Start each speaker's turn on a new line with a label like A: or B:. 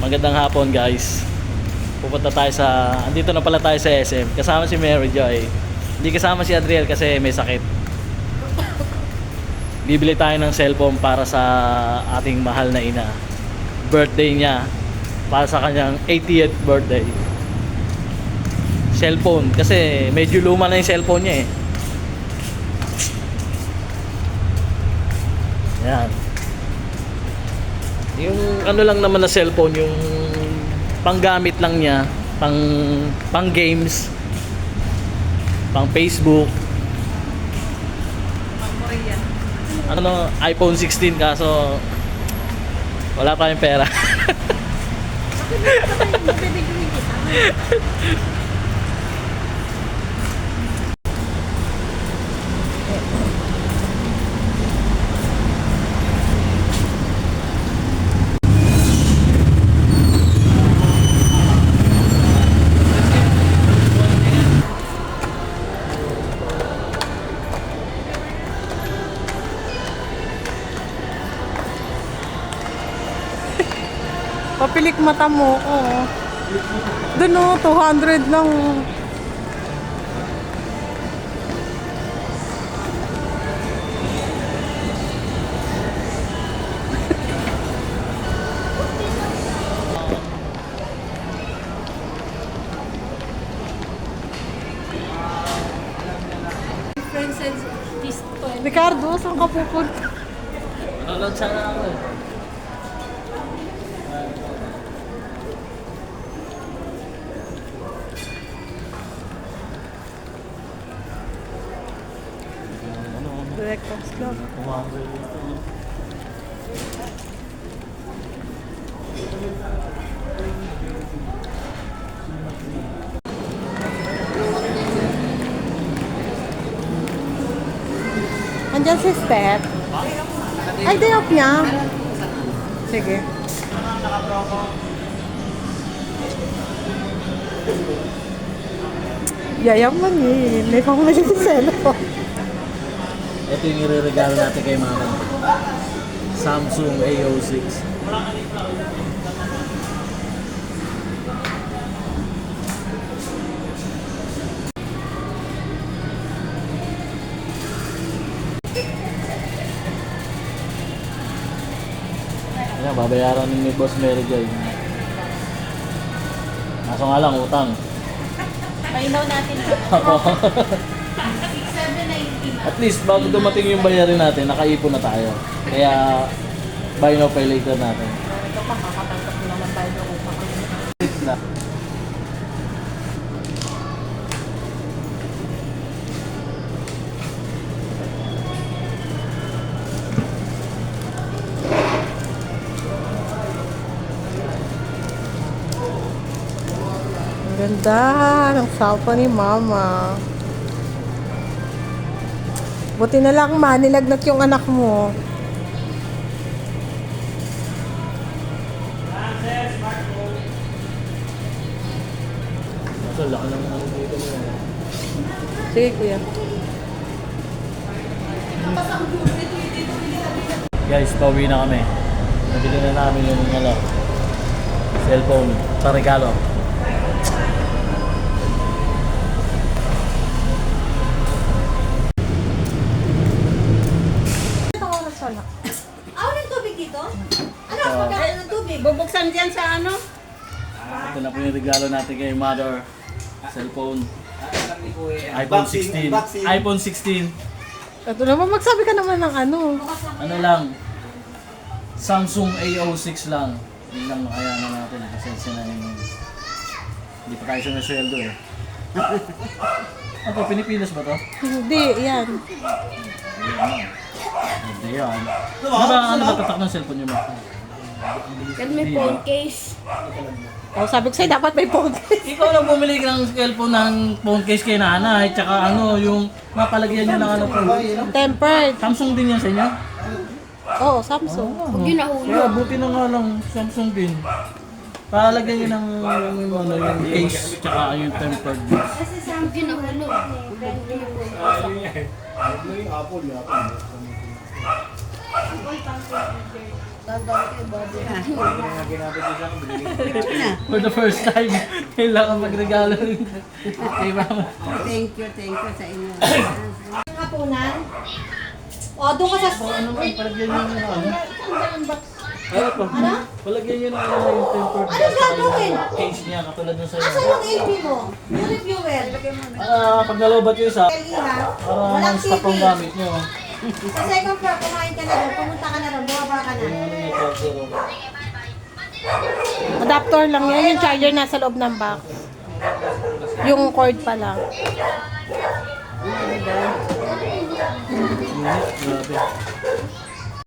A: Magandang hapon guys. Pupunta tayo sa, andito na pala tayo sa SM. Kasama si Mary Joy. Hindi kasama si Adriel kasi may sakit. Bibili tayo ng cellphone para sa ating mahal na ina. Birthday niya. Para sa kanyang 80th birthday. Cellphone. Kasi medyo luma na yung cellphone niya eh. Yan. Yung ano lang naman na cellphone, yung panggamit lang niya, pang games, pang Facebook. Ano, iPhone 16 kaso wala pa yung pera.
B: Papilik mata mo, oo. Doon o, 200 lang. Ricardo, saan ka pupunta?
A: Nanonood sana ako eh.
B: Directors Club. Andiyan si Steph. Ay, day off niya. Sige. Yayaman eh. May pamili si Selo.
A: Ito yung ireregalo natin kay mama. Samsung A06. Ayan, babayaran ni Boss Mary Joy. Kaso nga lang, utang.
C: Painaw natin ha.
A: At least bago dumating yung bayarin natin, nakaipon na tayo. Kaya buy now pay later natin.
C: Ito pa, makakatanggap naman tayo ng upang.
B: Ang ganda ng cellphone ni Mama. Buti na lang manilagnat yung anak mo.
A: So, laki ng ano dito mo.
B: Sige, kuya.
A: Guys, pauwi na kami. Nabili na namin yung ano, cellphone sa regalo.
C: Ako ng tubig dito? Ano ako pagkain ng tubig? Bubuksan dyan sa ano?
A: Ito na po yung regalo natin kay Mother. Cellphone. iPhone 16. iPhone 16.
B: Ito naman, magsabi ka naman ng ano.
A: Ano lang? Samsung A06 lang. Yun lang kaya na natin. Kasi na yung... Hindi pa tayo sumisweldo eh. Ano, Pinipinas ba to?
B: Hindi, yan.
A: Hindi yan. Ano ba tatak ng cellphone nyo mo?
C: Kasi may phone case.
B: Oh, sabi ko sa'yo, dapat may phone.
A: Ikaw lang bumili ng cellphone ng phone case kay nanay. Tsaka ano, yung mapalagyan nyo ng ano po.
B: Tempered.
A: Samsung din yan sa inyo?
B: Oo, Samsung.
C: Huwag yun nahulog.
A: Kaya buti na nga lang, Samsung din. Palagyan nyo ng ano, yung case, tsaka yung tempered.
C: Kasi sa akin nahulog.
D: Apple,
A: For the first time, kailangan magregalo rin kay mama.
C: Thank you sa inyo. Hapunan? O, doon ka sa...
A: Ano man, palagyan nyo yung ano? Ano po?
C: Ano?
A: Palagyan nyo ng ano yung tempered
C: Ano
A: glass sa
C: gagawin?
A: case niya, katulad dun sa
C: Asa yung AP mo? Yung reviewer?
A: pag nalobat yung isa,
C: Kaliha?
A: para
C: Walang
A: non-stop
C: TV.
A: ang gamit nyo.
C: Sa second floor, kumain ka na doon. Pumunta ka na doon. Bumaba ka na.
A: Ano yung charger?
B: Adapter lang yan. Yung charger nasa loob ng box. Yung cord pa lang.
A: Grabe.